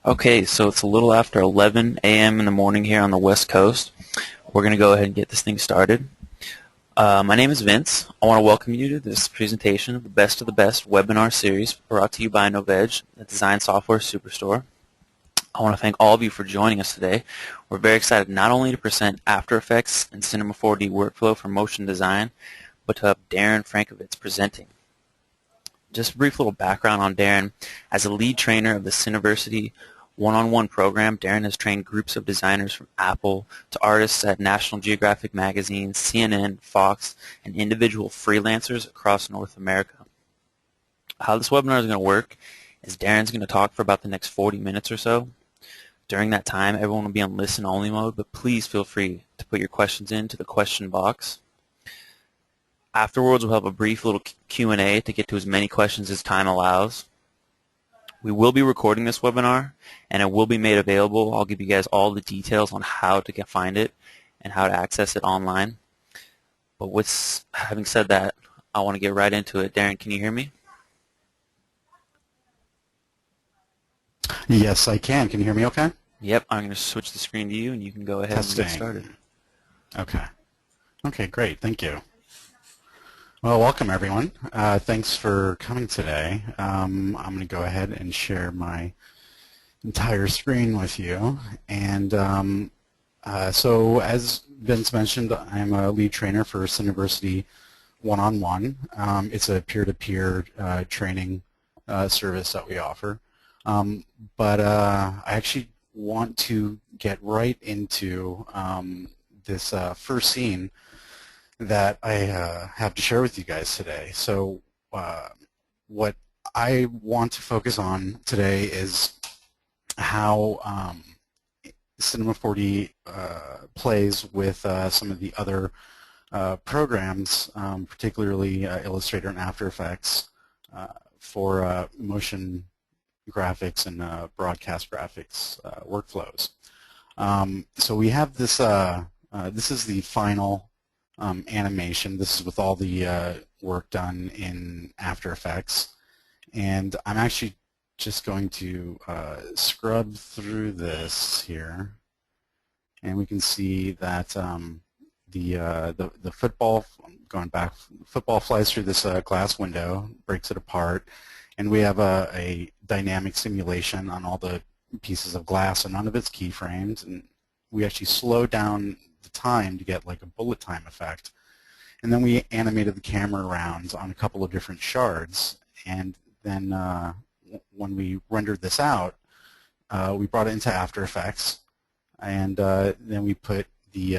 Okay, so it's a little after 11 a.m. in the morning here on the West Coast. We're going to go ahead and get this thing started. My name is Vince. I want to welcome you to this presentation of the Best webinar series brought to you by Novedge, the design software superstore. I want to thank all of you for joining us today. We're very excited not only to present After Effects and Cinema 4D workflow for motion design, but to have Darrin Frankovitz presenting. Just a brief little background on Darrin. As a lead trainer of the Cineversity one-on-one program, Darrin has trained groups of designers from Apple to artists at National Geographic Magazine, CNN, Fox, and individual freelancers across North America. How this webinar is going to work is Darrin's going to talk for about the next 40 minutes or so. During that time, everyone will be on listen-only mode, but please feel free to put your questions into the question box. Afterwards, we'll have a brief little Q&A to get to as many questions as time allows. We will be recording this webinar, and it will be made available. I'll give you guys all the details on how to find it and how to access it online. But having said that, I want to get right into it. Darrin, can you hear me? Yes, I can. Can you hear me okay? Yep, I'm going to switch the screen to you, and you can go ahead and get started. Okay. Okay, great. Thank you. Well, welcome, everyone. Thanks for coming today. I'm going to go ahead and share my entire screen with you. And so, as Vince mentioned, I'm a lead trainer for Cineversity one-on-one. It's a peer-to-peer training service that we offer. But I actually want to get right into this first scene that I have to share with you guys today. So what I want to focus on today is how Cinema 4D plays with some of the other programs, particularly Illustrator and After Effects for motion graphics and broadcast graphics workflows. So we have this, this is the final animation. This is with all the work done in After Effects. And I'm actually just going to scrub through this here. And we can see that the football, going back, football flies through this glass window, breaks it apart. And we have a dynamic simulation on all the pieces of glass and none of its keyframes. And we actually slow down the time to get like a bullet time effect. And then we animated the camera around on a couple of different shards. And then when we rendered this out, we brought it into After Effects. And then we put we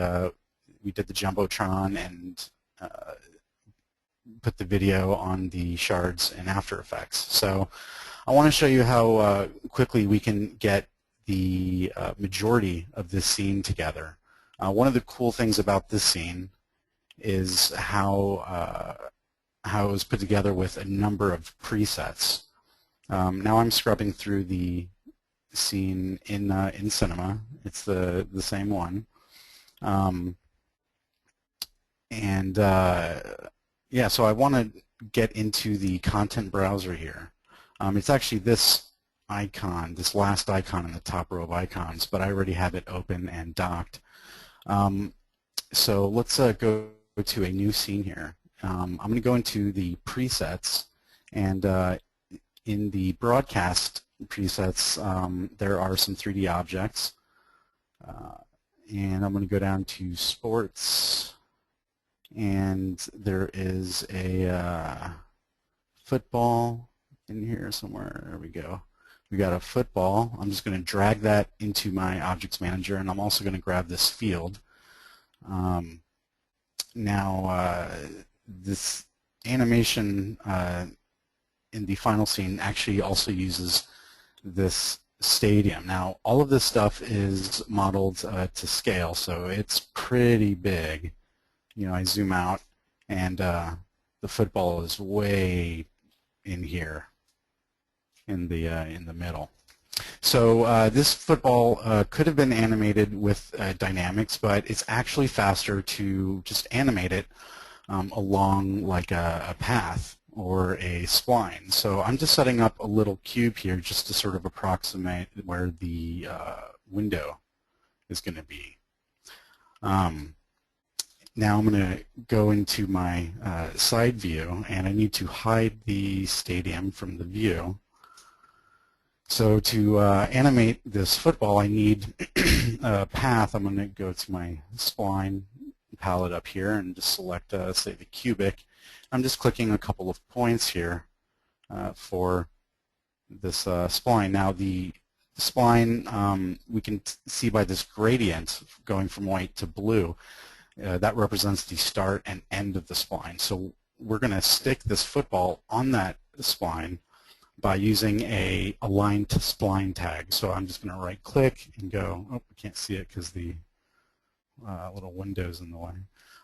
did the Jumbotron and put the video on the shards in After Effects. So I want to show you how quickly we can get the majority of this scene together. One of the cool things about this scene is how it was put together with a number of presets. Now I'm scrubbing through the scene in Cinema. It's the same one. Yeah, so I want to get into the content browser here. It's actually this icon, this last icon in the top row of icons, but I already have it open and docked. So let's go to a new scene here. I'm going to go into the presets, and in the broadcast presets, there are some 3D objects. And I'm going to go down to sports, and there is a football in here somewhere. There we go. We got a football. I'm just going to drag that into my Objects Manager, and I'm also going to grab this field. Now, this animation in the final scene actually also uses this stadium. Now, all of this stuff is modeled to scale, so it's pretty big. You know, I zoom out, and the football is way in here in the middle. So this football could have been animated with dynamics, but it's actually faster to just animate it along like a path. or a spline. So I'm just setting up a little cube here just to sort of approximate where the window is going to be. Now I'm going to go into my side view, and I need to hide the stadium from the view. So to animate this football, I need a path. I'm going to go to my spline palette up here and just select, say, the cubic. I'm just clicking a couple of points here for this spline. Now the spline, we can see by this gradient going from white to blue, that represents the start and end of the spline. So we're going to stick this football on that spline by using a align to spline tag. So I'm just going to right click and go, oh, I can't see it because the little window's in the way.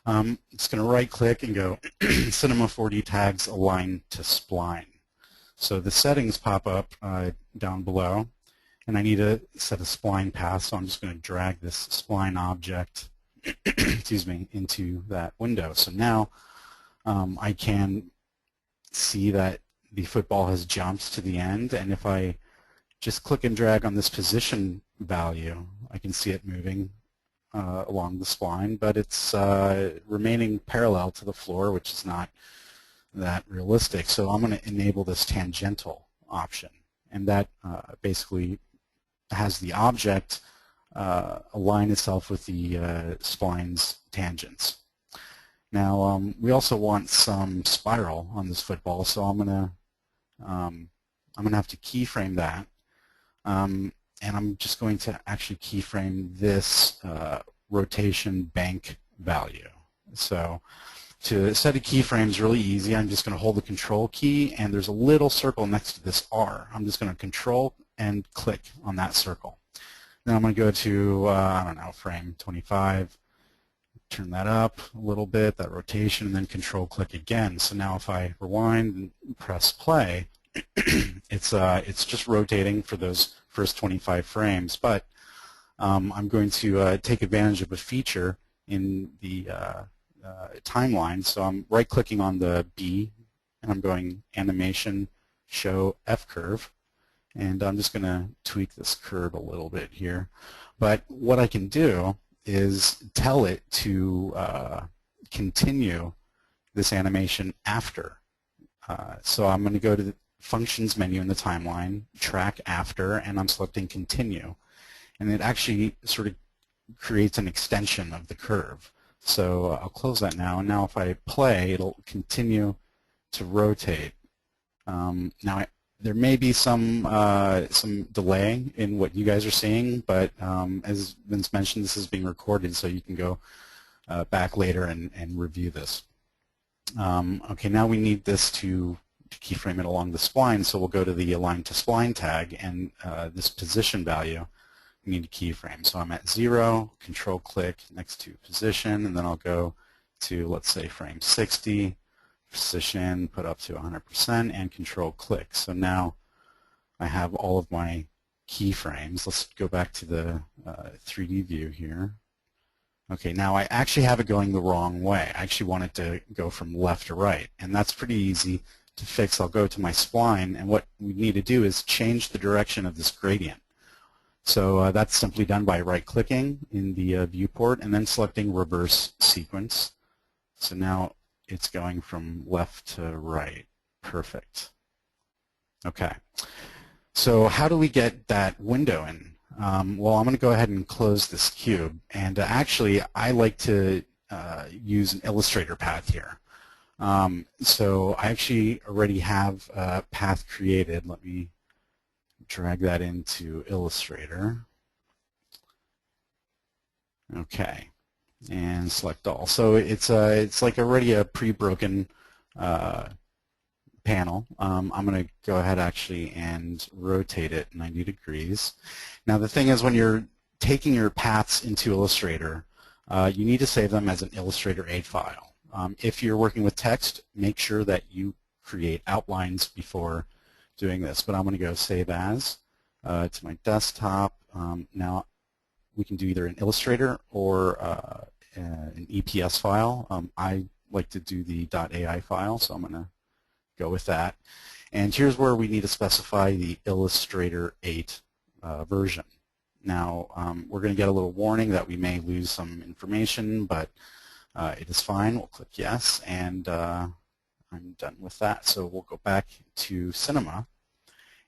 I'm just going to right click and go Cinema 4D tags align to spline. So the settings pop up down below, and I need to set a spline path, so I'm just going to drag this spline object excuse me, into that window. So now I can see that the football has jumped to the end, and if I just click and drag on this position value, I can see it moving along the spline, but it's remaining parallel to the floor, which is not that realistic. So I'm going to enable this tangential option, and that basically has the object align itself with the spline's tangents. Now we also want some spiral on this football, so I'm gonna have to keyframe that, and I'm just going to actually keyframe this rotation bank value. So to set a keyframe is really easy. I'm just going to hold the control key, and there's a little circle next to this R. I'm just going to control and click on that circle. Now I'm going to go to, I don't know, frame 25, turn that up a little bit, that rotation, and then control click again. So now if I rewind and press play, it's just rotating for those first 25 frames, but I'm going to take advantage of a feature in the timeline. So I'm right-clicking on the B, and I'm going Animation, Show F-Curve, and I'm just going to tweak this curve a little bit here. But what I can do is tell it to continue this animation after. So I'm going to go to the Functions menu in the timeline, Track After, and I'm selecting Continue. And it actually sort of creates an extension of the curve. So I'll close that now, and now if I play, it'll continue to rotate. Now there may be some delay in what you guys are seeing, but as Vince mentioned, this is being recorded, so you can go back later and review this. Okay, now we need this to keyframe it along the spline, so we'll go to the Align to Spline tag, and this position value we need to keyframe. So I'm at 0, control click next to position, and then I'll go to, let's say, frame 60, position, put up to 100%, and control click. So now I have all of my keyframes. Let's go back to the 3D view here. Okay, now I actually have it going the wrong way. I actually want it to go from left to right, and that's pretty easy to fix. I'll go to my spline, and what we need to do is change the direction of this gradient. So that's simply done by right-clicking in the viewport and then selecting Reverse Sequence. So now it's going from left to right. Perfect. Okay. So how do we get that window in? Well, I'm going to go ahead and close this cube. And actually, I like to use an Illustrator path here. So I actually already have a path created. Let me drag that into Illustrator. Okay, and select all. So it's like already a pre-broken panel. I'm going to go ahead actually and rotate it 90 degrees. Now the thing is, when you're taking your paths into Illustrator, you need to save them as an Illustrator 8 file. If you're working with text, make sure that you create outlines before doing this, but I'm going to go Save As to my desktop. Now we can do either an Illustrator or an EPS file. I like to do the .ai file, so I'm going to go with that. And here's where we need to specify the Illustrator 8 version. Now, we're going to get a little warning that we may lose some information, but it is fine. We'll click yes, and I'm done with that. So we'll go back to Cinema,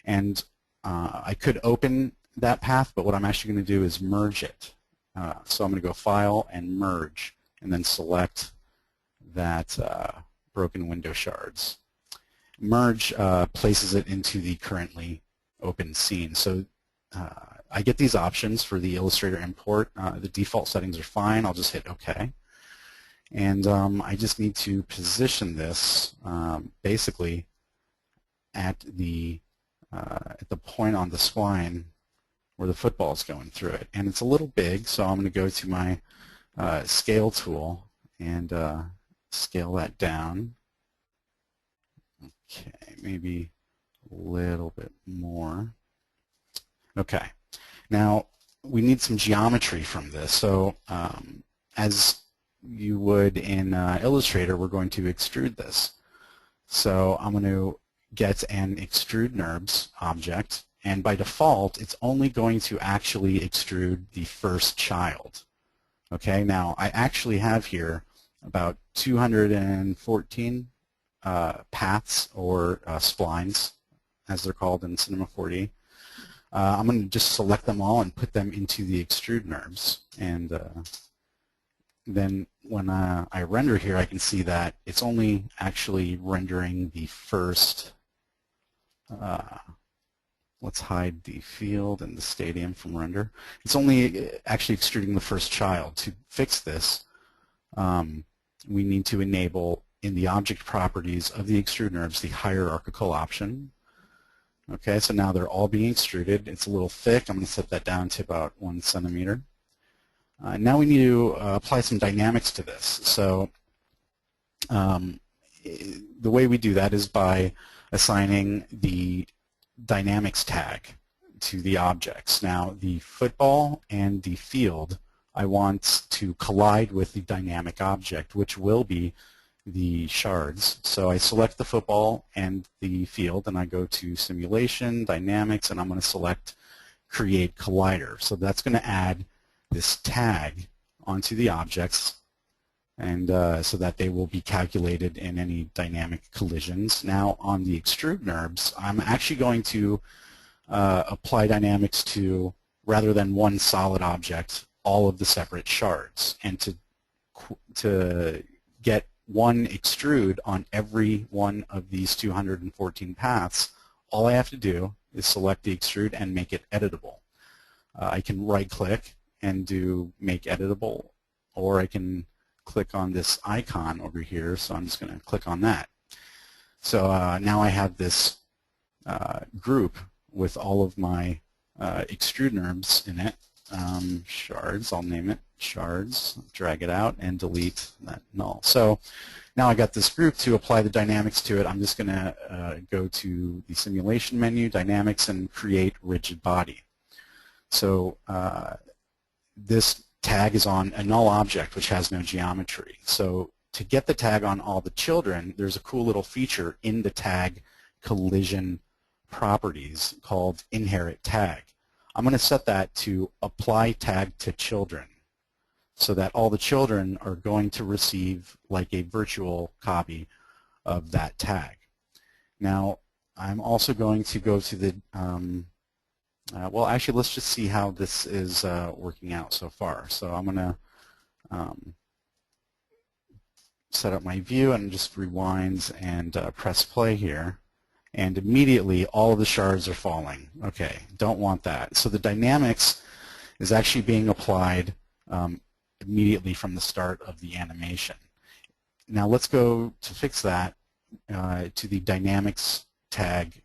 and I could open that path, but what I'm actually going to do is merge it. So I'm going to go File and Merge, and then select that broken window shards. Merge places it into the currently open scene. So I get these options for the Illustrator import. The default settings are fine. I'll just hit OK. And I just need to position this basically at the point on the spline where the football is going through it. And it's a little big, so I'm going to go to my scale tool and scale that down. Okay, maybe a little bit more. Okay, now we need some geometry from this. So as you would in Illustrator, we're going to extrude this. So I'm going to get an extrude NURBS object, and by default, it's only going to actually extrude the first child. Okay, now I actually have here about 214 paths, or splines, as they're called in Cinema 4D. I'm going to just select them all and put them into the extrude NURBS. And then when I render here, I can see that it's only actually rendering the first. Let's hide the field and the stadium from render. It's only actually extruding the first child. To fix this, we need to enable in the object properties of the extrude NURBS the hierarchical option. Okay, so now they're all being extruded. It's a little thick. I'm going to set that down to about 1 centimeter. Now we need to apply some dynamics to this. So the way we do that is by assigning the dynamics tag to the objects. Now the football and the field, I want to collide with the dynamic object, which will be the shards. So I select the football and the field, and I go to Simulation, Dynamics, and I'm going to select Create Collider. So that's going to add this tag onto the objects, and so that they will be calculated in any dynamic collisions. Now on the extrude NURBS, I'm actually going to apply dynamics to, rather than one solid object, all of the separate shards. And to get one extrude on every one of these 214 paths, all I have to do is select the extrude and make it editable. I can right-click and do Make Editable, or I can click on this icon over here, so I'm just going to click on that. So now I have this group with all of my extrude NURBS in it. Shards, I'll name it shards, drag it out, and delete that null. So now I got this group. To apply the dynamics to it, I'm just going to go to the Simulation menu, Dynamics, and Create Rigid Body. So this tag is on a null object which has no geometry. So to get the tag on all the children, there's a cool little feature in the tag collision properties called Inherit Tag. I'm going to set that to Apply Tag to Children, so that all the children are going to receive like a virtual copy of that tag. Now, I'm also going to go to the, well, actually, let's just see how this is working out so far. So I'm going to set up my view and just rewind and press play here. And immediately all of the shards are falling. Okay, don't want that. So the dynamics is actually being applied immediately from the start of the animation. Now let's go to fix that to the dynamics tag,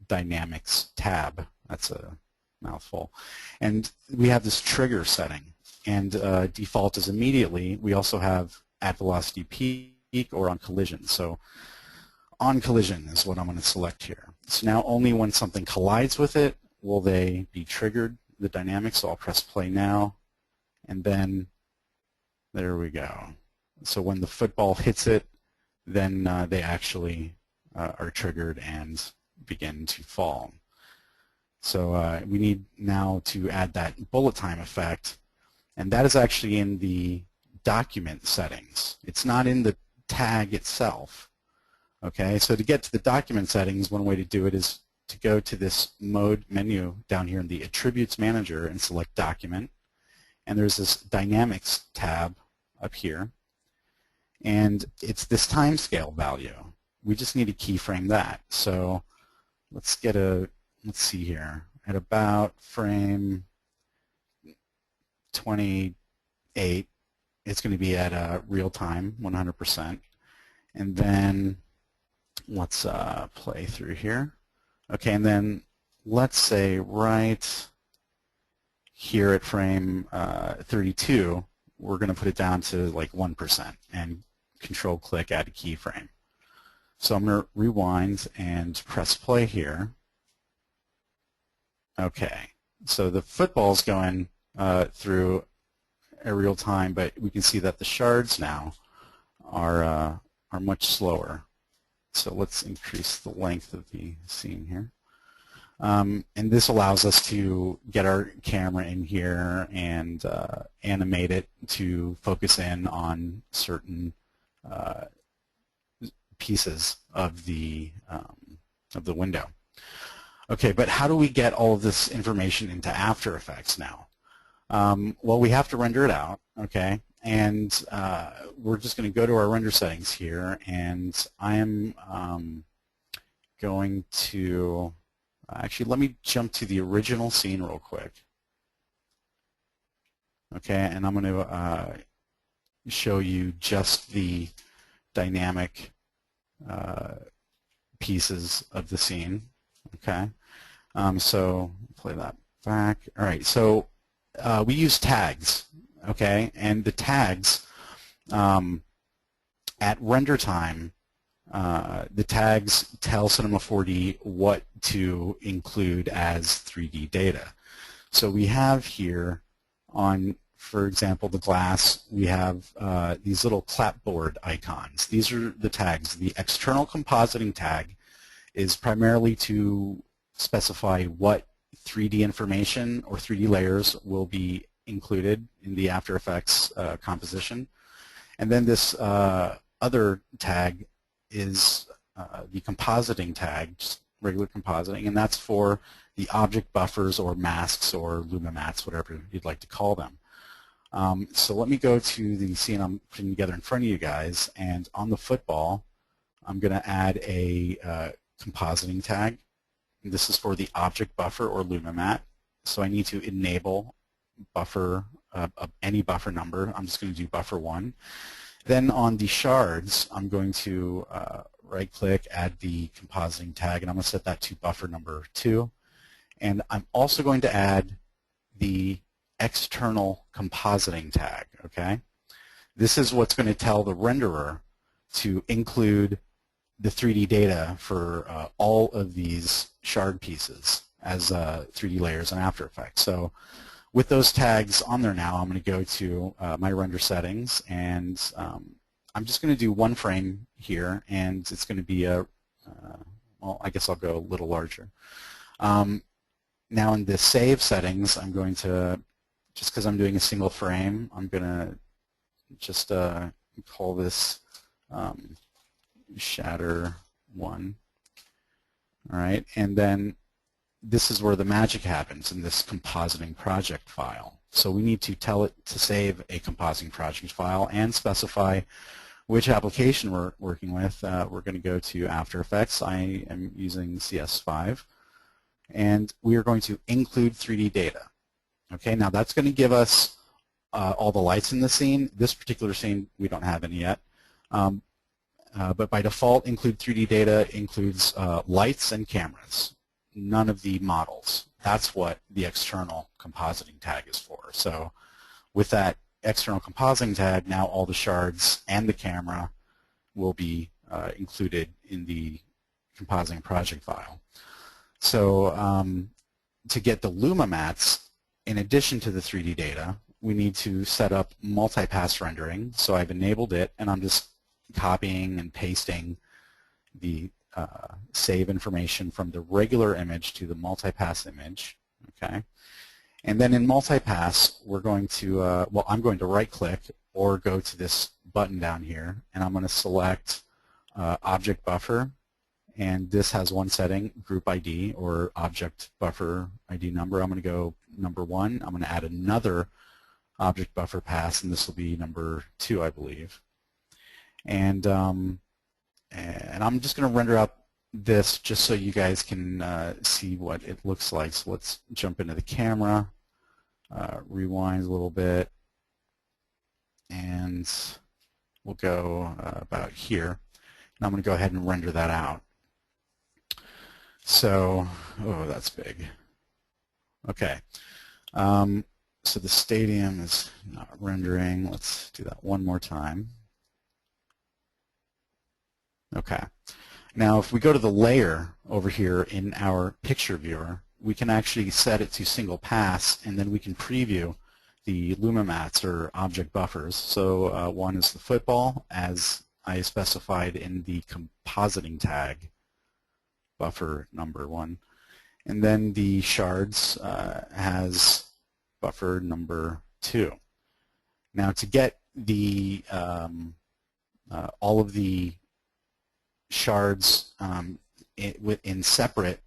dynamics tab. That's a mouthful. And we have this trigger setting. And default is immediately. We also have at velocity peak or on collision. So on collision is what I'm going to select here. So now only when something collides with it will they be triggered, the dynamics. So I'll press play now, and then there we go. So when the football hits it, then they actually are triggered and begin to fall. So we need now to add that bullet time effect, and that is actually in the document settings. It's not in the tag itself. Okay, so to get to the document settings, one way to do it is to go to this mode menu down here in the attributes manager and select document, and there's this dynamics tab up here, and it's this timescale value. We just need to keyframe that. So let's see here, at about frame 28, it's going to be at real time, 100%. And then let's play through here. Okay, and then let's say right here at frame 32, we're going to put it down to like 1% and control-click add a keyframe. So I'm going to rewind and press play here. Okay, so the football's going through a real time, but we can see that the shards now are much slower. So let's increase the length of the scene here. And this allows us to get our camera in here and animate it to focus in on certain pieces of the window. Okay, but how do we get all of this information into After Effects now? Well, we have to render it out, okay, and we're just going to go to our render settings here, and I am going to actually, let me jump to the original scene real quick. Okay, and I'm going to show you just the dynamic pieces of the scene. Okay, so play that back. All right, so we use tags. Okay, and the tags at render time, the tags tell Cinema 4D what to include as 3D data. So we have here on, for example, the glass, we have these little clapboard icons. These are the tags. The external compositing tag is primarily to specify what 3D information or 3D layers will be included in the After Effects composition. And then this other tag is the compositing tag, just regular compositing, and that's for the object buffers or masks or luma mats, whatever you'd like to call them. So let me go to the scene I'm putting together in front of you guys, and on the football, I'm going to add a compositing tag. And this is for the object buffer or luma mat. So I need to enable buffer, any buffer number. I'm just going to do buffer 1. Then on the shards, I'm going to right-click, add the compositing tag, and I'm going to set that to buffer number 2. And I'm also going to add the external compositing tag, okay? This is what's going to tell the renderer to include the 3D data for all of these shard pieces as 3D layers in After Effects. So with those tags on there now, I'm going to go to my render settings, and I'm just going to do one frame here, and it's going to be a, well, I guess I'll go a little larger. Now in the save settings, I'm going to, just because I'm doing a single frame, I'm going to just call this shatter 1. All right, and then this is where the magic happens in this compositing project file. So we need to tell it to save a compositing project file and specify which application we're working with. We're going to go to After Effects. I am using CS5. And we are going to include 3D data. Okay, now that's going to give us all the lights in the scene. This particular scene, we don't have any yet. But by default, include 3D data includes lights and cameras, none of the models. That's what the external compositing tag is for. So with that external compositing tag, now all the shards and the camera will be included in the compositing project file. So to get the luma mats, in addition to the 3D data, we need to set up multi-pass rendering. So I've enabled it, and I'm just copying and pasting the save information from the regular image to the multipass image. Okay, and then in multipass, we're going to well, I'm going to right-click or go to this button down here, and I'm going to select object buffer, and this has one setting, group ID or object buffer ID number. I'm going to go number 1. I'm going to add another object buffer pass, and this will be number 2, I believe. And I'm just going to render out this just so you guys can see what it looks like. So let's jump into the camera, rewind a little bit, and we'll go about here. And I'm going to go ahead and render that out. So, oh, that's big. Okay. So the stadium is not rendering. Let's do that one more time. Okay. Now, if we go to the layer over here in our picture viewer, we can actually set it to single pass, and then we can preview the lumimats or object buffers. So one is the football, as I specified in the compositing tag, buffer number 1. And then the shards has buffer number 2. Now, to get the all of the shards in separate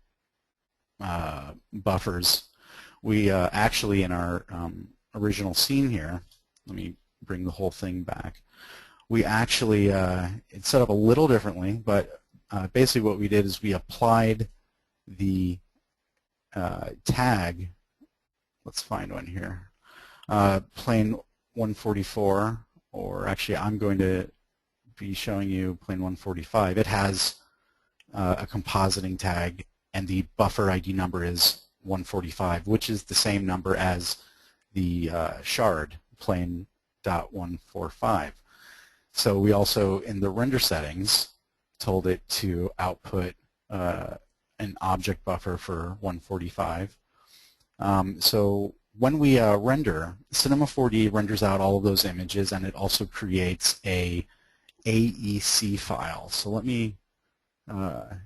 buffers, we actually, in our original scene here, let me bring the whole thing back, we actually, it's set up a little differently, but basically what we did is we applied the tag, let's find one here, plane 144, or actually I'm going to be showing you plane 145. It has a compositing tag, and the buffer ID number is 145, which is the same number as the shard, plane .145. So we also, in the render settings, told it to output an object buffer for 145. So when we render, Cinema 4D renders out all of those images, and it also creates a AEC file. So let me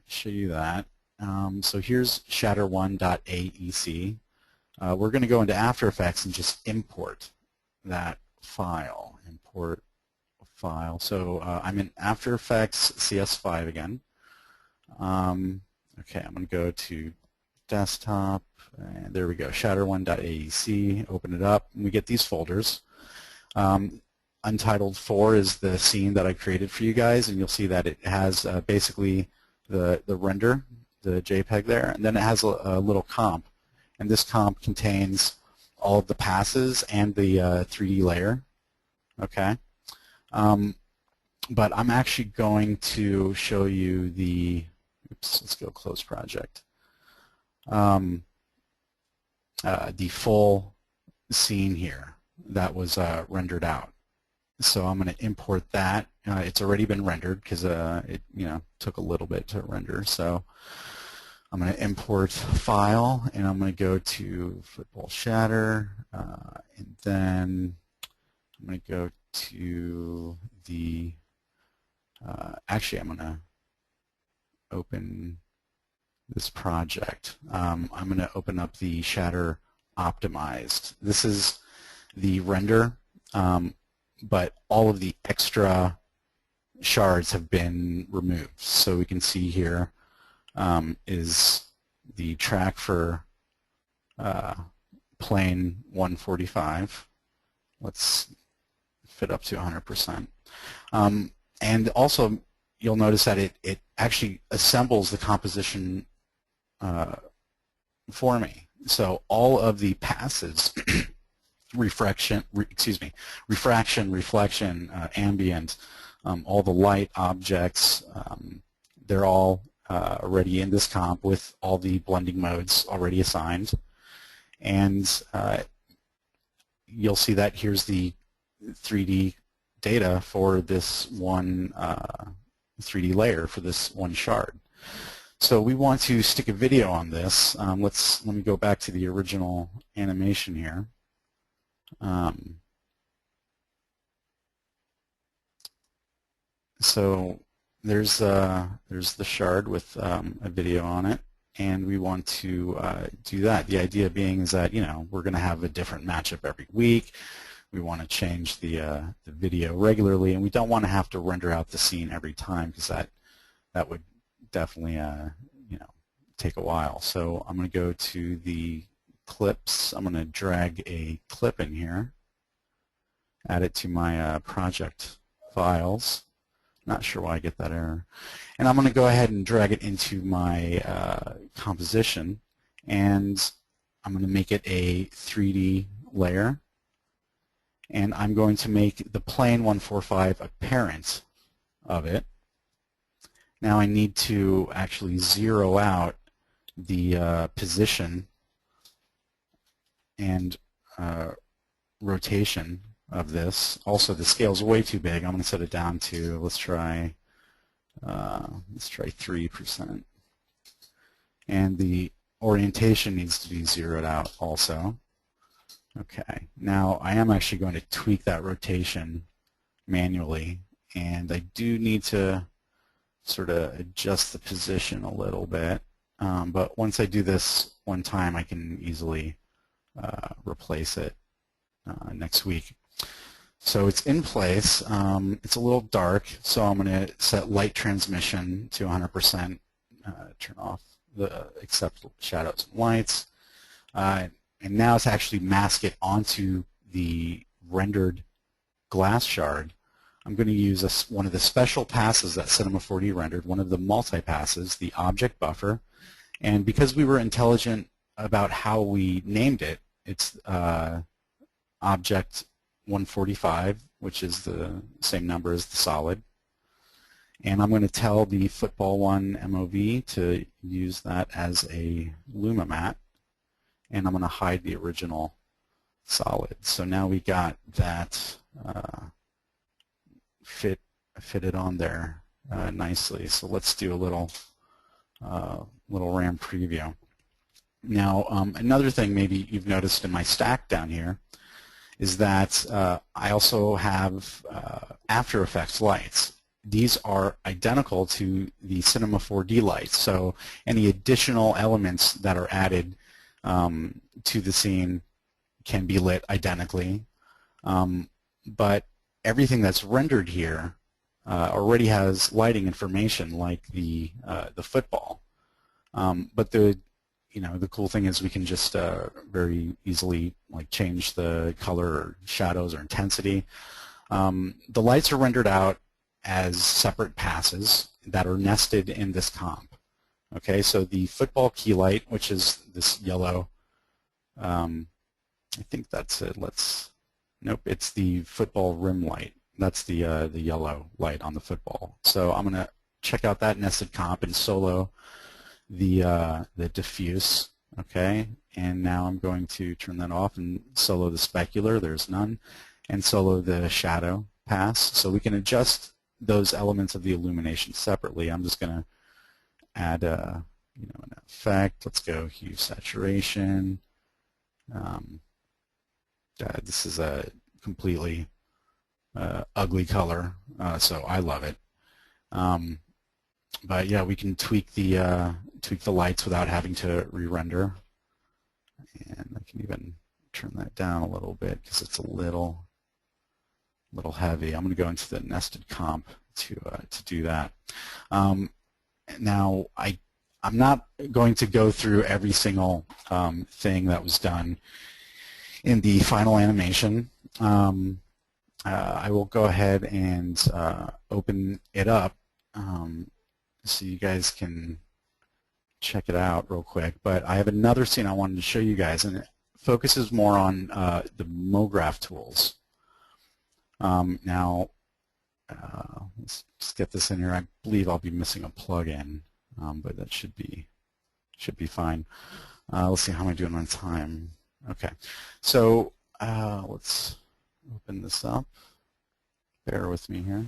show you that. So here's shatter1.aec. We're going to go into After Effects and just import that file. Import file. So I'm in After Effects CS5 again. Okay, I'm going to go to Desktop, and there we go, shatter1.aec. Open it up, and we get these folders. Untitled 4 is the scene that I created for you guys, and you'll see that it has basically the render, the JPEG there, and then it has a little comp, and this comp contains all of the passes and the 3D layer. Okay, but I'm actually going to show you the, oops, let's go close project, the full scene here that was rendered out. So I'm going to import that. It's already been rendered because it took a little bit to render. So I'm going to import file, and I'm going to go to football shatter, and then I'm going to go to the actually I'm going to open this project. I'm going to open up the shatter optimized. This is the render. But all of the extra shards have been removed. So we can see here is the track for plane 145. Let's fit up to 100%. And also, you'll notice that it actually assembles the composition for me. So all of the passes refraction, reflection, ambient, all the light objects, they're all already in this comp with all the blending modes already assigned. And you'll see that here's the 3D data for this one 3D layer for this one shard. So we want to stick a video on this. Let me go back to the original animation here. So there's the shard with a video on it, and we want to do that. The idea being is that we're going to have a different matchup every week. We want to change the video regularly, and we don't want to have to render out the scene every time because that would definitely take a while. So I'm going to go to the clips. I'm going to drag a clip in here, add it to my project files. Not sure why I get that error. And I'm going to go ahead and drag it into my composition, and I'm going to make it a 3D layer. And I'm going to make the plane 145 a parent of it. Now I need to actually zero out the position and rotation of this. Also, the scale's way too big. I'm going to set it down to, let's try 3%. And the orientation needs to be zeroed out also. Okay, now I am actually going to tweak that rotation manually, and I do need to sort of adjust the position a little bit, but once I do this one time I can easily replace it next week. So it's in place. It's a little dark, so I'm going to set light transmission to 100%, turn off the except shadows and lights. And now to actually mask it onto the rendered glass shard, I'm going to use one of the special passes that Cinema 4D rendered, one of the multi-passes, the object buffer. And because we were intelligent about how we named it, it's object 145, which is the same number as the solid. And I'm going to tell the football one MOV to use that as a Luma mat. And I'm going to hide the original solid. So now we got that fitted on there nicely. So let's do a little RAM preview. Now another thing maybe you've noticed in my stack down here is that I also have After Effects lights. These are identical to the Cinema 4D lights. So any additional elements that are added to the scene can be lit identically, but everything that's rendered here already has lighting information like the football. But the cool thing is we can just very easily change the color or shadows or intensity. The lights are rendered out as separate passes that are nested in this comp. Okay, so the football key light, which is this yellow, I think that's it. Nope, it's the football rim light. That's the yellow light on the football. So I'm going to check out that nested comp and solo the diffuse. Okay, and now I'm going to turn that off and solo the specular. There's none, and solo the shadow pass. So we can adjust those elements of the illumination separately. I'm just going to add an effect. Let's go hue saturation. This is a completely ugly color, so I love it. But yeah, we can tweak the lights without having to re-render, and I can even turn that down a little bit because it's a little heavy. I'm going to go into the nested comp to do that. Now I'm not going to go through every single thing that was done in the final animation. I will go ahead and open it up so you guys can check it out real quick. But I have another scene I wanted to show you guys, and it focuses more on the Mograph tools. Now, let's just get this in here. I believe I'll be missing a plug-in, but that should be fine. Let's see, how am I doing on time? Okay, so let's open this up. Bear with me here.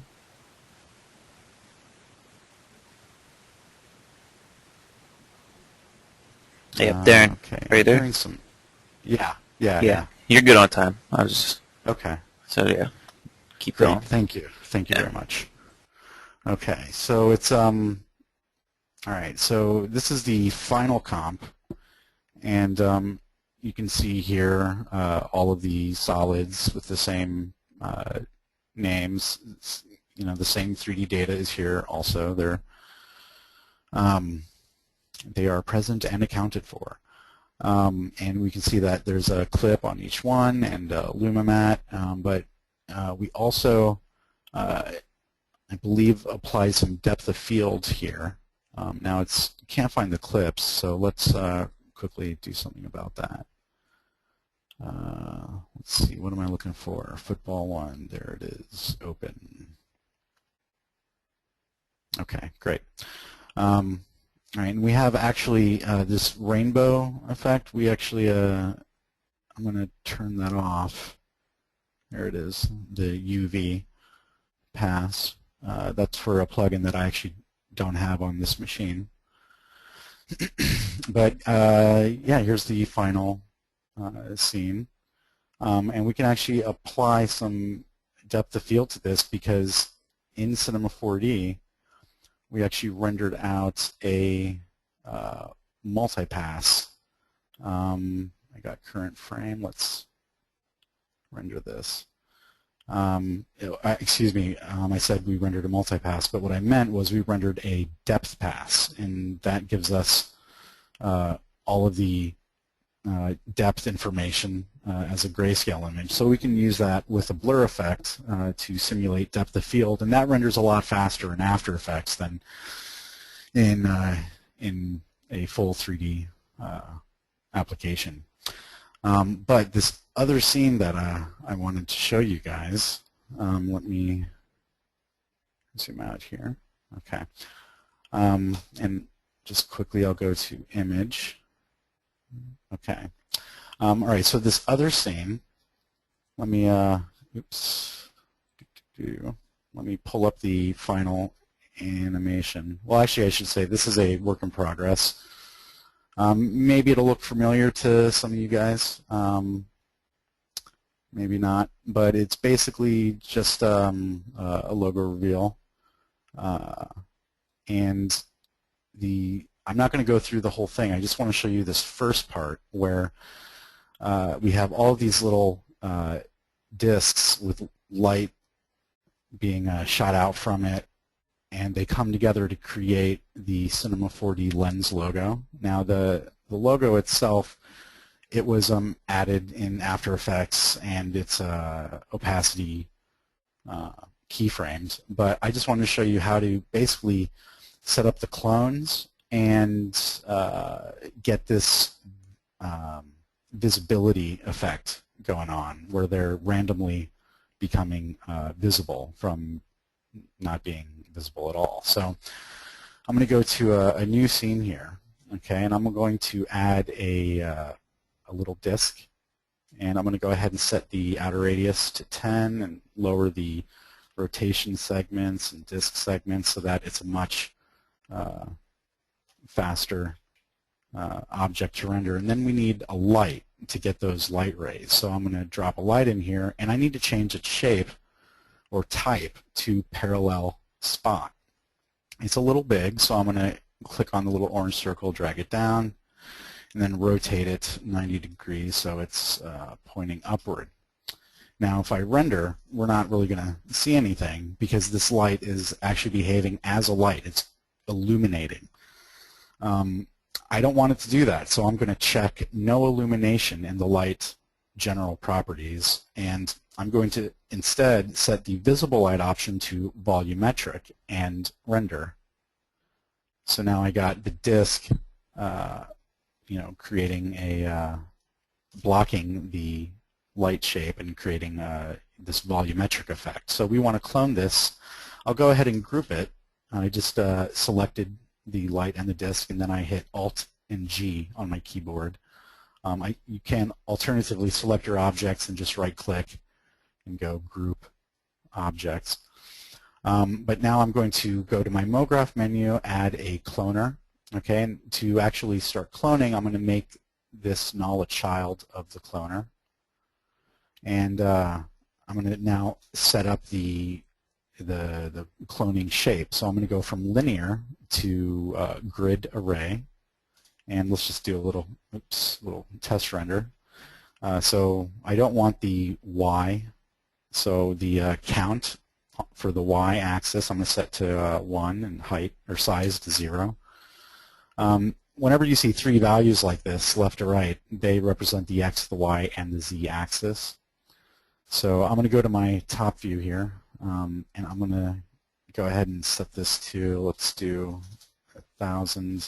Hey, Darrin, okay. are you there? Yeah. You're good on time. I was just, okay. so yeah, keep Great. going. Thank you. Thank you very much. Okay, so it's all right. So this is the final comp, and you can see here all of the solids with the same names. You know, the same 3D data is here also. They are present and accounted for. And we can see that there's a clip on each one and a Lumamat, but we also, I believe, apply some depth of field here. Now you can't find the clips, so let's quickly do something about that. Let's see, what am I looking for? Football 1, there it is, open. Okay, great. All right, and we have actually this rainbow effect. We actually, I'm going to turn that off. There it is, the UV pass. That's for a plugin that I actually don't have on this machine. But yeah, here's the final scene. And we can actually apply some depth of field to this because in Cinema 4D, we actually rendered out a multipass. I got current frame. Let's render this. Excuse me, I said we rendered a multipass, but what I meant was we rendered a depth pass, and that gives us all of the depth information as a grayscale image. So we can use that with a blur effect to simulate depth of field, and that renders a lot faster in After Effects than in a full 3D application. But this other scene that I wanted to show you guys, let me zoom out here. Okay. And just quickly I'll go to image. Okay. All right, so this other scene, let me, oops, let me pull up the final animation. Well, actually, I should say this is a work in progress. Maybe it'll look familiar to some of you guys, maybe not, but it's basically just a logo reveal. And I'm not going to go through the whole thing. I just want to show you this first part where we have all these little discs with light being shot out from it, and they come together to create the Cinema 4D lens logo. Now the logo itself, it was added in After Effects, and it's opacity keyframed, but I just wanted to show you how to basically set up the clones and get this visibility effect going on where they're randomly becoming visible from not being visible at all. So I'm going to go to a new scene here, okay, and I'm going to add a little disk, and I'm going to go ahead and set the outer radius to 10 and lower the rotation segments and disk segments so that it's a much faster object to render. And then we need a light to get those light rays. So I'm going to drop a light in here, and I need to change its shape or type to parallel spot. It's a little big, so I'm going to click on the little orange circle, drag it down, and then rotate it 90 degrees so it's pointing upward. Now if I render, we're not really going to see anything because this light is actually behaving as a light. It's illuminating. I don't want it to do that, so I'm going to check no illumination in the light general properties, and I'm going to instead set the visible light option to volumetric and render. So now I got the disk creating a blocking the light shape and creating this volumetric effect. So we want to clone this. I'll go ahead and group it. I just selected the light and the disk, and then I hit Alt and G on my keyboard. You can alternatively select your objects and just right-click and go Group Objects. But now I'm going to go to my Mograph menu, add a cloner. Okay, and to actually start cloning, I'm going to make this null a child of the cloner. And I'm going to now set up the the cloning shape. So I'm going to go from linear to grid array, and let's just do a little test render. So I don't want the Y, so the count for the Y-axis I'm going to set to 1 and height or size to 0. Whenever you see three values like this, left to right, they represent the X, the Y, and the Z axis. So I'm going to go to my top view here, and I'm going to go ahead and set this to, let's do 1,000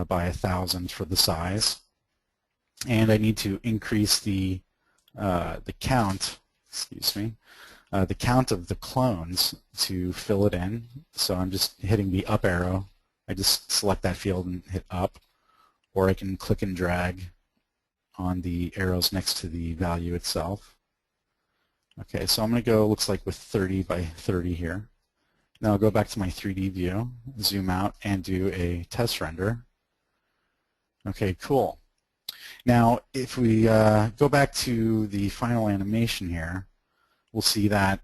by 1,000 for the size. And I need to increase the count, the count of the clones to fill it in. So I'm just hitting the up arrow. I just select that field and hit up, or I can click and drag on the arrows next to the value itself. Okay, so I'm going to go, looks like with 30 by 30 here. Now I'll go back to my 3D view, zoom out, and do a test render. Okay, cool. Now if we go back to the final animation here, we'll see that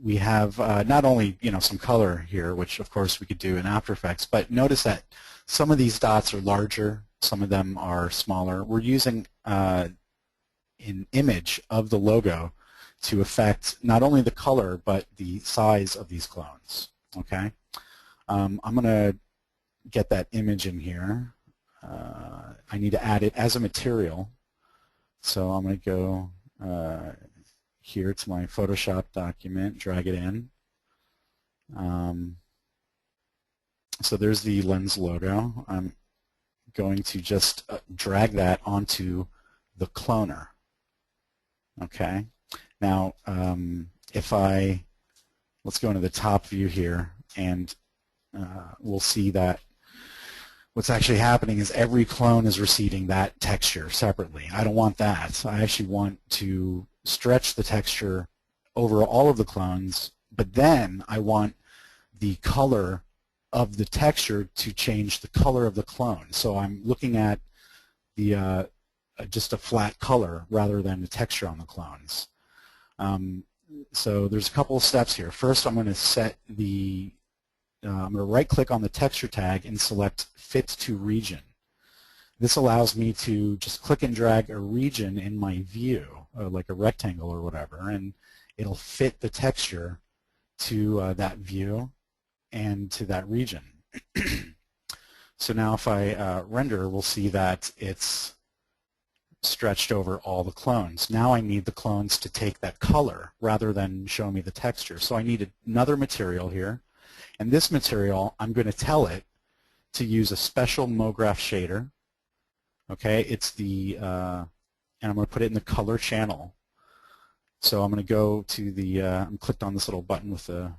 we have not only some color here, which of course we could do in After Effects, but notice that some of these dots are larger, some of them are smaller. We're using an image of the logo to affect not only the color but the size of these clones. Okay, I'm going to get that image in here. I need to add it as a material, so I'm going to go here to my Photoshop document, drag it in. So there's the lens logo. I'm going to just drag that onto the cloner. Okay. Now, if let's go into the top view here, and we'll see that what's actually happening is every clone is receiving that texture separately. I don't want that. I actually want to stretch the texture over all of the clones, but then I want the color of the texture to change the color of the clone. So I'm looking at the just a flat color rather than the texture on the clones. So there's a couple of steps here. First, I'm going to set the I'm going to right-click on the texture tag and select Fit to Region. This allows me to just click and drag a region in my view, like a rectangle or whatever, and it'll fit the texture to that view and to that region. So now if I render, we'll see that it's stretched over all the clones. Now I need the clones to take that color rather than show me the texture. So I need another material here. And this material, I'm going to tell it to use a special Mograph shader. Okay, it's the, and I'm going to put it in the color channel. So I'm going to go to the, I'm clicked on this little button with the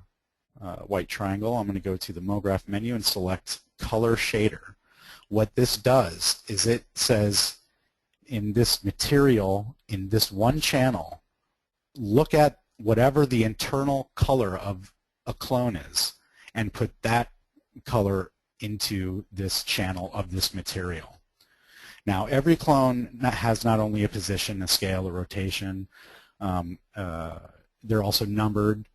white triangle. I'm going to go to the Mograph menu and select Color Shader. What this does is it says in this material, in this one channel, look at whatever the internal color of a clone is, and put that color into this channel of this material. Now every clone has not only a position, a scale, a rotation, they're also numbered.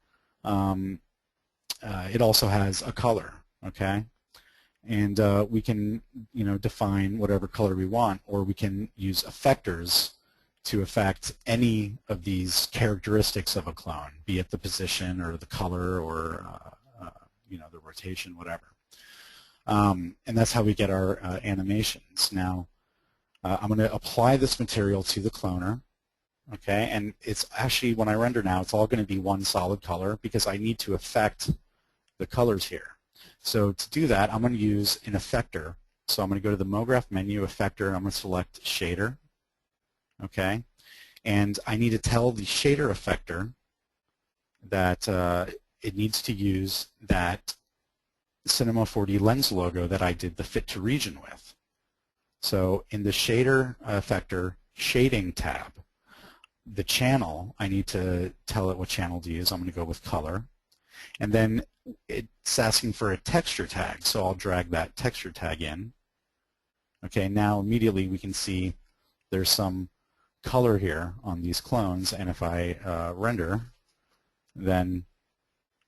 It also has a color, okay? And we can define whatever color we want, or we can use effectors to affect any of these characteristics of a clone, be it the position or the color or the rotation, whatever. And that's how we get our animations. Now, I'm going to apply this material to the cloner, okay? And it's actually, when I render now, it's all going to be one solid color because I need to affect the colors here. So to do that, I'm going to use an effector. So I'm going to go to the Mograph menu, effector, and I'm going to select shader, okay? And I need to tell the shader effector that it needs to use that Cinema 4D lens logo that I did the Fit to Region with. So in the shader effector shading tab, the channel, I need to tell it what channel to use. I'm going to go with color. And then it's asking for a texture tag, so I'll drag that texture tag in. Okay, now immediately we can see there's some color here on these clones, and if I render, then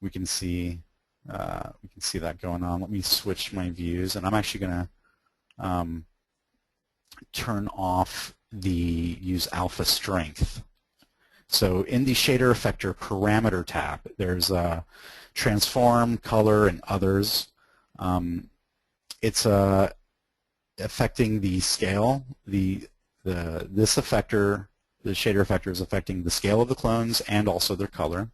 we can see that going on. Let me switch my views, and I'm actually going to turn off the use alpha strength. So in the shader effector parameter tab, there's transform, color, and others. It's affecting the scale. This effector, the shader effector, is affecting the scale of the clones and also their color.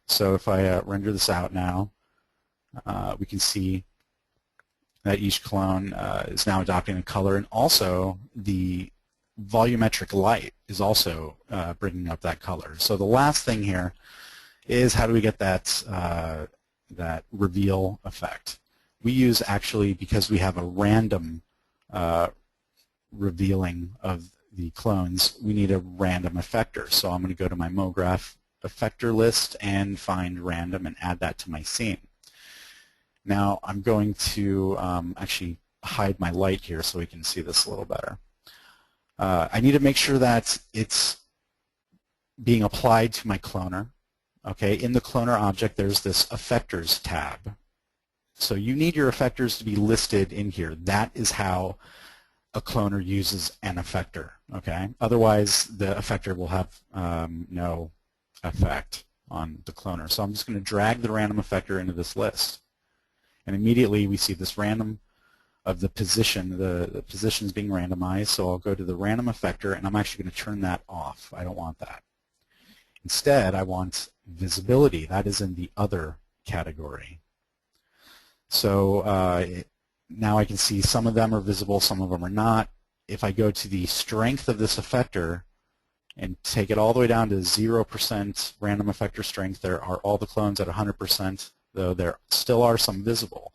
So if I render this out now, we can see that each clone is now adopting a color, and also the volumetric light is also bringing up that color. So the last thing here is how do we get that that reveal effect. We use, actually, because we have a random revealing of the clones, we need a random effector. So I'm going to go to my Mograph effector list and find random and add that to my scene. Now I'm going to actually hide my light here so we can see this a little better. I need to make sure that it's being applied to my cloner. Okay, in the cloner object there's this effectors tab. So you need your effectors to be listed in here. That is how a cloner uses an effector. Okay, otherwise the effector will have no effect on the cloner. So I'm just going to drag the random effector into this list, and immediately we see this random of the position. The position is being randomized, so I'll go to the random effector, and I'm actually going to turn that off. I don't want that. Instead, I want visibility. That is in the other category. So now I can see some of them are visible, some of them are not. If I go to the strength of this effector and take it all the way down to 0% random effector strength, there are all the clones at 100%, though there still are some visible.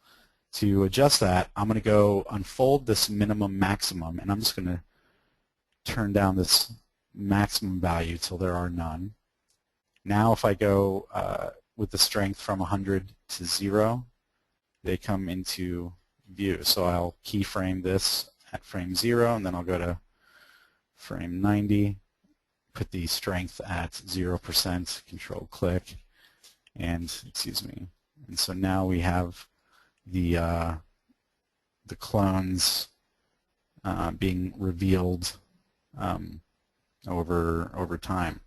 To adjust that, I'm going to go unfold this minimum maximum, and I'm just going to turn down this maximum value till there are none. Now if I go with the strength from 100 to 0, they come into view. So I'll keyframe this at frame 0, and then I'll go to frame 90, put the strength at 0%, control click, and excuse me. And so now we have the clones being revealed over time.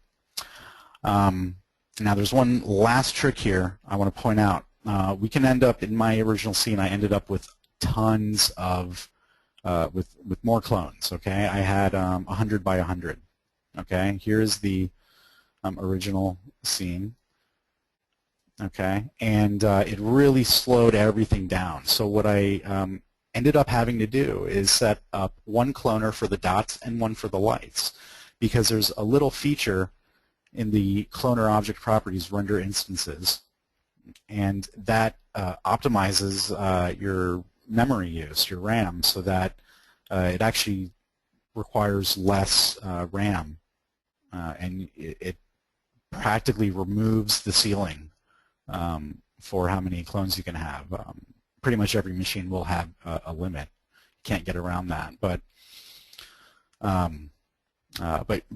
Now there's one last trick here I want to point out. We can end up, in my original scene, I ended up with tons of, with more clones, okay? I had 100 by 100, okay? Here's the original scene, okay? And it really slowed everything down. So what I ended up having to do is set up one cloner for the dots and one for the lights, because there's a little feature in the cloner object properties render instances, and that optimizes your memory use, your RAM, so that it actually requires less RAM, and it practically removes the ceiling for how many clones you can have. Pretty much every machine will have a limit. You can't get around that, but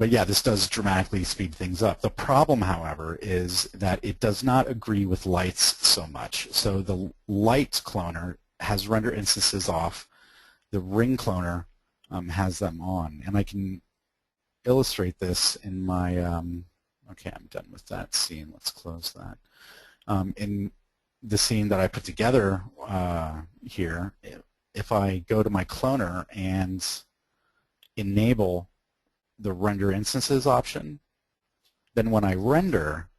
yeah, this does dramatically speed things up. The problem, however, is that it does not agree with lights so much. So the light cloner has render instances off. The ring cloner has them on. And I can illustrate this in my, okay, I'm done with that scene. Let's close that. In the scene that I put together here, if I go to my cloner and enable the render instances option, then when I render,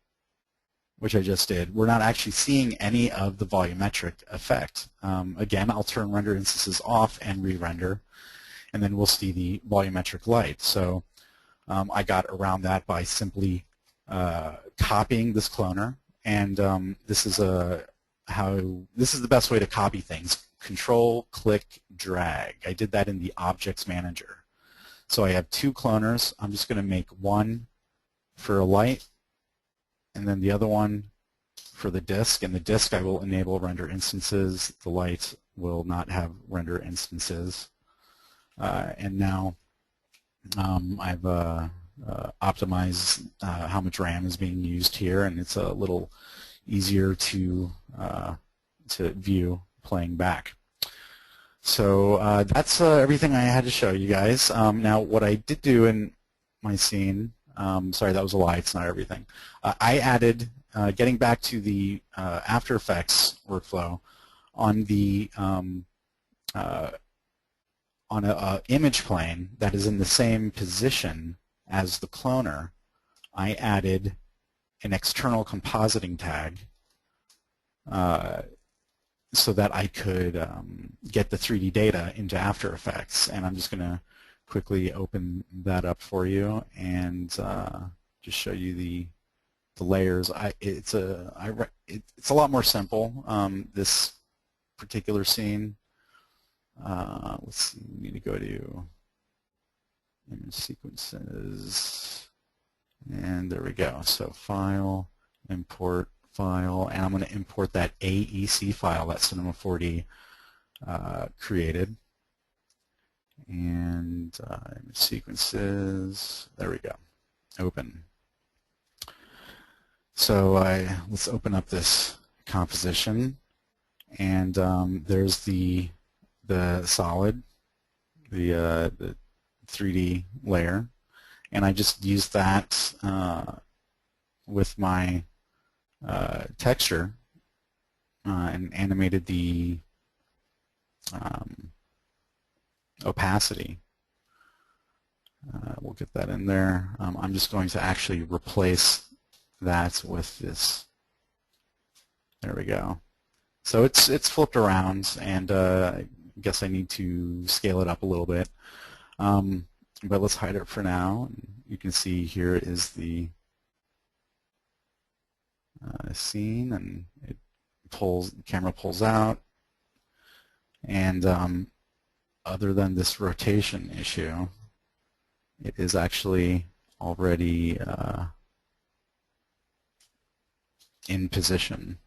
which I just did, we're not actually seeing any of the volumetric effect. Again, I'll turn render instances off and re-render, and then we'll see the volumetric light. So I got around that by simply copying this cloner, and this is the best way to copy things. Control, click, drag. I did that in the Objects Manager. So I have two cloners. I'm just going to make one for a light, and then the other one for the disk. And the disk I will enable render instances. The light will not have render instances. And now I've optimize how much RAM is being used here, and it's a little easier to view playing back. So that's everything I had to show you guys. Now, what I did do in my scene, sorry, that was a lie, it's not everything. I added, getting back to the After Effects workflow, on the on a image plane that is in the same position as the cloner, I added an external compositing tag so that I could get the 3D data into After Effects. And I'm just going to quickly open that up for you and just show you the layers. It's a lot more simple, this particular scene. Let's see, we need to go to image sequences, and there we go. So file, import file, and I'm going to import that AEC file that Cinema 4D created. And image sequences, there we go, open. So let's open up this composition, and there's the solid, the 3D layer, and I just used that with my texture and animated the opacity. We'll get that in there. I'm just going to actually replace that with this. There we go. So it's flipped around, and I guess I need to scale it up a little bit. But let's hide it for now. You can see here is the scene, and it pulls, the camera pulls out, and other than this rotation issue, it is actually already in position.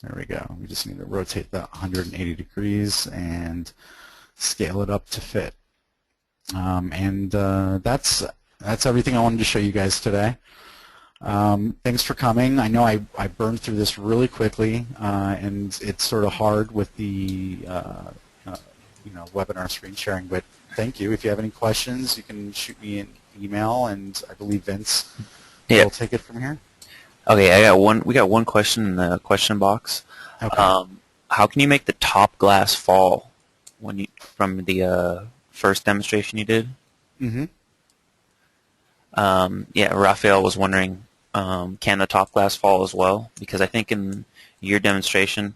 There we go. We just need to rotate that 180 degrees and scale it up to fit. That's everything I wanted to show you guys today. Thanks for coming. I know I burned through this really quickly, and it's sort of hard with the webinar screen sharing, but thank you. If you have any questions, you can shoot me an email, and I believe Vince will take it from here. Okay, we got one question in the question box. Okay. How can you make the top glass fall from the first demonstration you did? Mm-hmm. Yeah, Raphael was wondering, can the top glass fall as well? Because I think in your demonstration,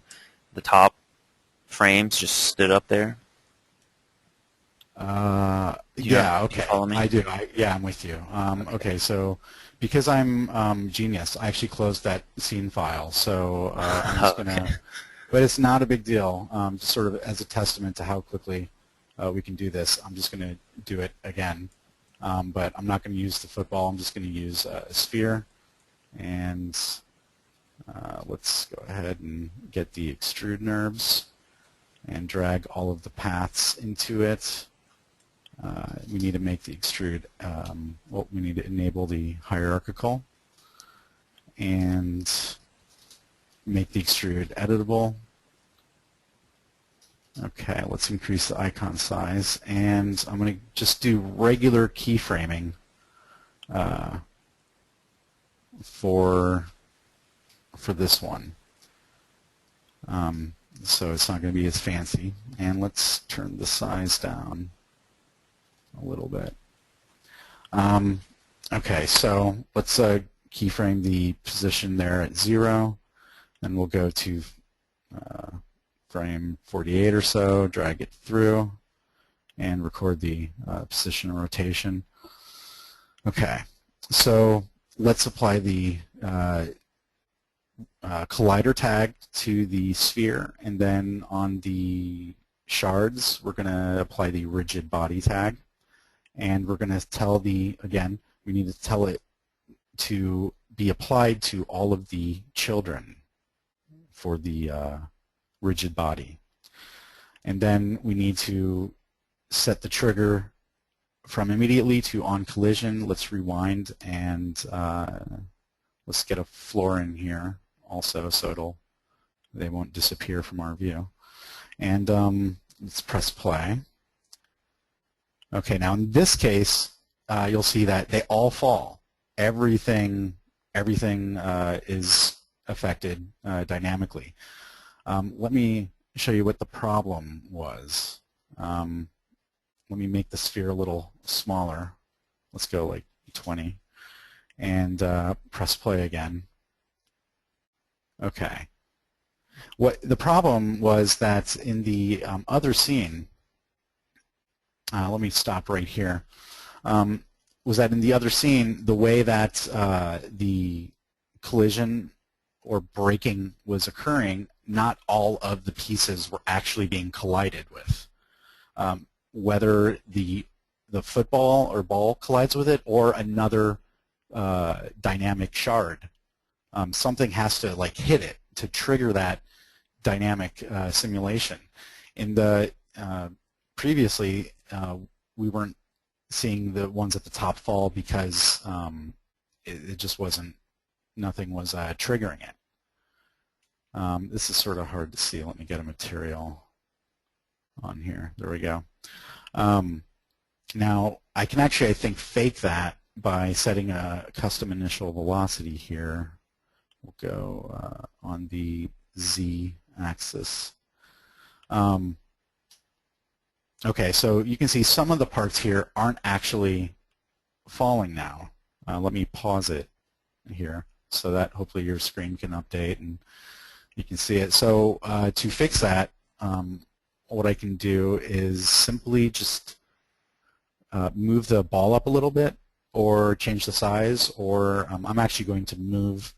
the top frames just stood up there. Yeah, okay. Follow me? I do. Yeah, I'm with you. Okay, so because I'm genius, I actually closed that scene file. So I'm just going to, but it's not a big deal. Just sort of as a testament to how quickly we can do this, I'm just going to do it again. But I'm not going to use the football. I'm just going to use a sphere. And let's go ahead and get the extrude NURBS and drag all of the paths into it. We need to make the extrude, we need to enable the hierarchical and make the extrude editable. Okay, let's increase the icon size, and I'm going to just do regular keyframing for this one. So it's not going to be as fancy. And let's turn the size down a little bit. Okay, so let's keyframe the position there at 0. Then we'll go to frame 48 or so, drag it through, and record the position and rotation. Okay, so let's apply the collider tag to the sphere, and then on the shards we're going to apply the rigid body tag, and we're going to tell again, we need to tell it to be applied to all of the children for the rigid body. And then we need to set the trigger from immediately to on collision, let's rewind and let's get a floor in here also so they won't disappear from our view. And let's press play. Okay, now in this case, you'll see that they all fall. Everything is affected dynamically. Let me show you what the problem was. Let me make the sphere a little smaller. Let's go like 20 and press play again. Okay. What the problem was that in the other scene, let me stop right here, was that in the other scene, the way that the collision or braking was occurring, not all of the pieces were actually being collided with. Whether the football or ball collides with it or another dynamic shard, something has to like hit it to trigger that dynamic simulation. In the previously, we weren't seeing the ones at the top fall because it just wasn't, nothing was triggering it. This is sort of hard to see. Let me get a material on here. There we go. Now, I can actually, I think, fake that by setting a custom initial velocity here. We'll go on the z-axis. Okay, so you can see some of the parts here aren't actually falling now. Let me pause it here so that hopefully your screen can update and you can see it. So to fix that, what I can do is simply just move the ball up a little bit or change the size, or I'm actually going to move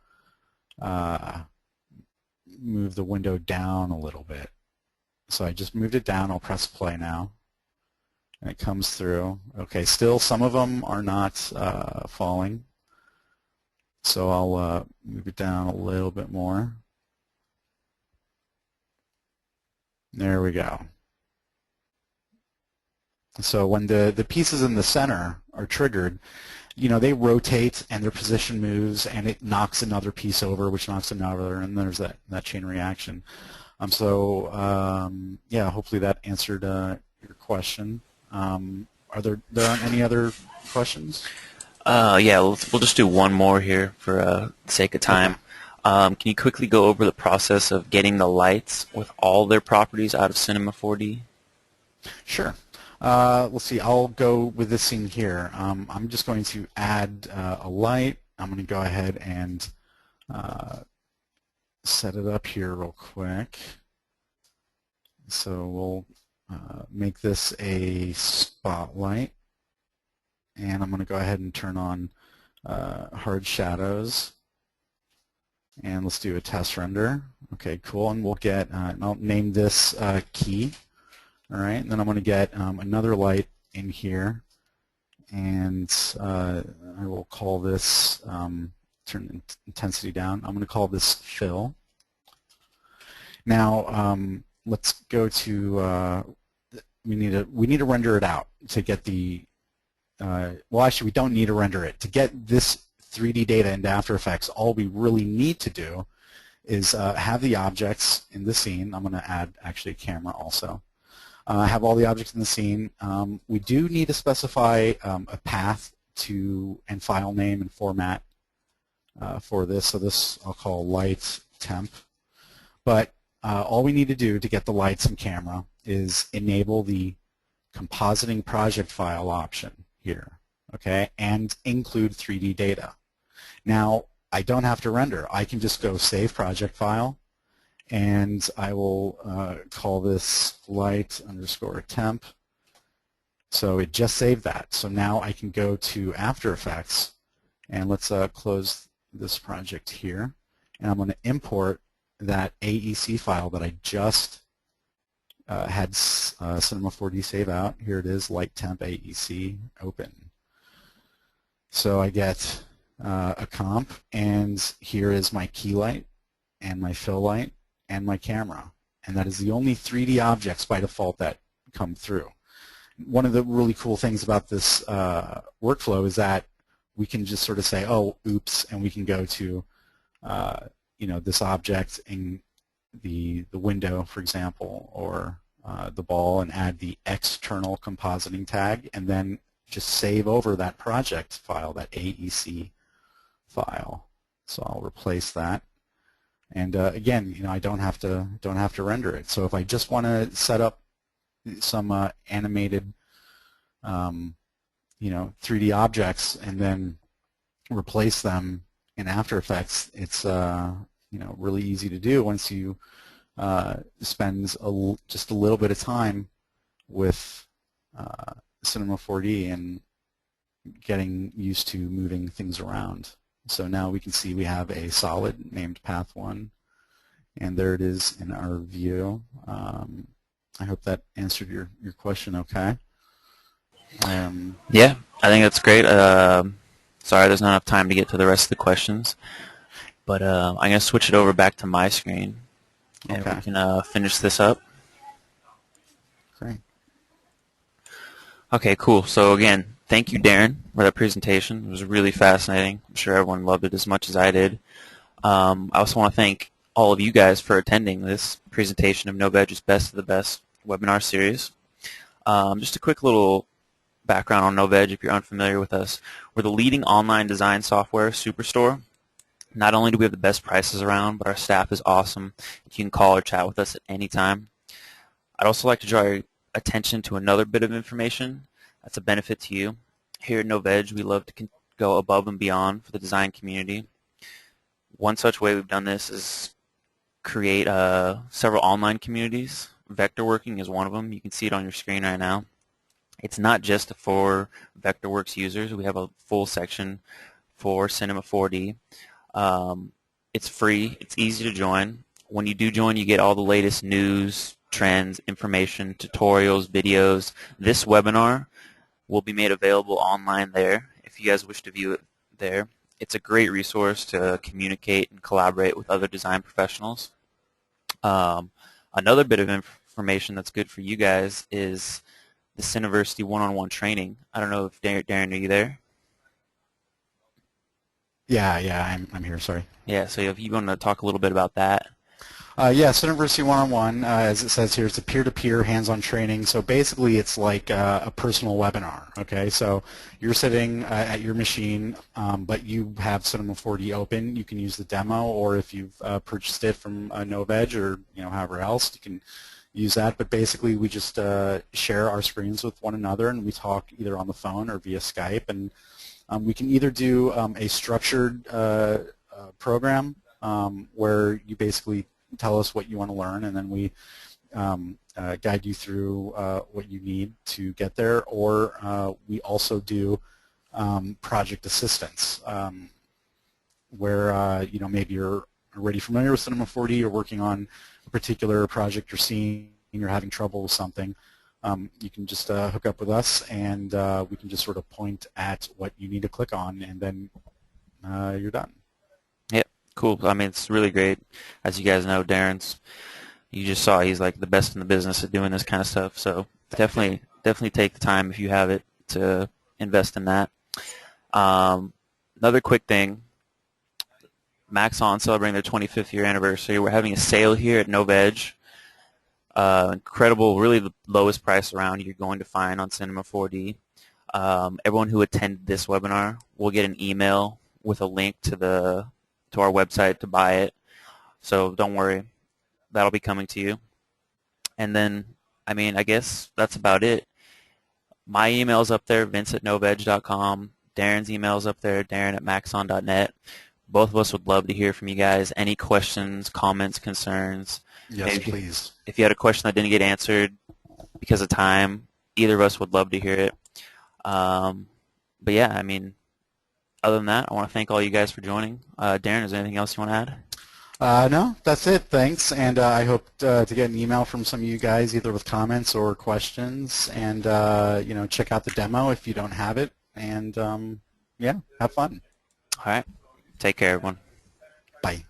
the window down a little bit. So I just moved it down. I'll press play now. And it comes through. Okay, still some of them are not falling. So I'll move it down a little bit more. There we go. So when the pieces in the center are triggered, you know, they rotate and their position moves and it knocks another piece over, which knocks another, and there's that chain reaction. Yeah, hopefully that answered your question. There aren't any other questions? Yeah, we'll just do one more here for the sake of time. Okay. Can you quickly go over the process of getting the lights with all their properties out of Cinema 4D? Sure. Let's see. I'll go with this scene here. I'm just going to add a light. I'm going to go ahead and set it up here real quick. So we'll make this a spotlight. And I'm going to go ahead and turn on hard shadows. And let's do a test render. Okay, cool. And we'll get, and I'll name this key. All right, and then I'm going to get another light in here. And I will call this, turn intensity down. I'm going to call this fill. Now, let's go to, we need to render it out to get the, well, actually, we don't need to render it. To get this 3D data into After Effects, all we really need to do is have the objects in the scene. I'm going to add actually a camera also. Have all the objects in the scene. We do need to specify a path to and file name and format for this. So this I'll call light temp. But all we need to do to get the lights and camera is enable the compositing project file option here, okay, and include 3D data. Now, I don't have to render. I can just go save project file, and I will call this light underscore temp. So it just saved that. So now I can go to After Effects, and let's close this project here, and I'm going to import that AEC file that I just had Cinema 4D save out. Here it is, light temp AEC, open. So I get a comp, and here is my key light, and my fill light, and my camera. And that is the only 3D objects by default that come through. one of the really cool things about this workflow is that we can just sort of say, oh, oops, and we can go to this object in the window, for example, or the ball, and add the external compositing tag, and then just save over that project file, that AEC file. So I'll replace that. And again, I don't have to render it. So if I just want to set up some animated 3D objects and then replace them in After Effects, it's really easy to do once you spend just a little bit of time with Cinema 4D and getting used to moving things around. So now we can see we have a solid named Path 1, and there it is in our view. I hope that answered your question okay. Yeah, I think that's great. Sorry, there's not enough time to get to the rest of the questions, but I'm going to switch it over back to my screen, and okay. we can finish this up. Great. Okay, cool. So again, thank you, Darrin, for that presentation. It was really fascinating. I'm sure everyone loved it as much as I did. I also want to thank all of you guys for attending this presentation of Novedge's Best of the Best webinar series. Just a quick little background on Novedge if you're unfamiliar with us. We're the leading online design software superstore. Not only do we have the best prices around, but our staff is awesome. You can call or chat with us at any time. I'd also like to draw your attention to another bit of information that's a benefit to you. Here at Novedge, we love to go above and beyond for the design community. One such way we've done this is create several online communities. Vectorworking is one of them. You can see it on your screen right now. It's not just for Vectorworks users. We have a full section for Cinema 4D. It's free. It's easy to join. When you do join, you get all the latest news, trends, information, tutorials, videos. This webinar will be made available online there if you guys wish to view it there. It's a great resource to communicate and collaborate with other design professionals. Another bit of information that's good for you guys is the Cineversity one-on-one training. I don't know if Darrin, are you there? Yeah, I'm here, sorry. Yeah, so if you want to talk a little bit about that. Yeah, Cineversity one-on-one, as it says here, it's a peer-to-peer hands-on training. So basically it's like a personal webinar, okay? So you're sitting at your machine, but you have Cinema 4D open. You can use the demo, or if you've purchased it from Novedge or however else, you can use that. But basically we just share our screens with one another, and we talk either on the phone or via Skype. And we can either do a structured program where you basically tell us what you want to learn, and then we guide you through what you need to get there, or we also do project assistance, where maybe you're already familiar with Cinema 4D, you're working on a particular project you're seeing, and you're having trouble with something. You can just hook up with us, and we can just sort of point at what you need to click on, and then you're done. Yep, cool. I mean, it's really great. As you guys know, Darrin's, you just saw he's like the best in the business at doing this kind of stuff. So definitely take the time if you have it to invest in that. Another quick thing, Maxon celebrating their 25th year anniversary. We're having a sale here at Novedge. Incredible, really the lowest price around you're going to find on Cinema 4D. Everyone who attended this webinar will get an email with a link to our website to buy it. So don't worry, that'll be coming to you. And then, I mean, I guess that's about it. My email's up there, vince@novedge.com. Darrin's email's up there, darrin@maxon.net. Both of us would love to hear from you guys. Any questions, comments, concerns? Yes, please. If you had a question that didn't get answered because of time, either of us would love to hear it. But yeah, I mean, other than that, I want to thank all you guys for joining. Darrin, is there anything else you want to add? No, that's it. Thanks, and I hope to get an email from some of you guys, either with comments or questions. And check out the demo if you don't have it. And yeah, have fun. All right, take care, everyone. Bye.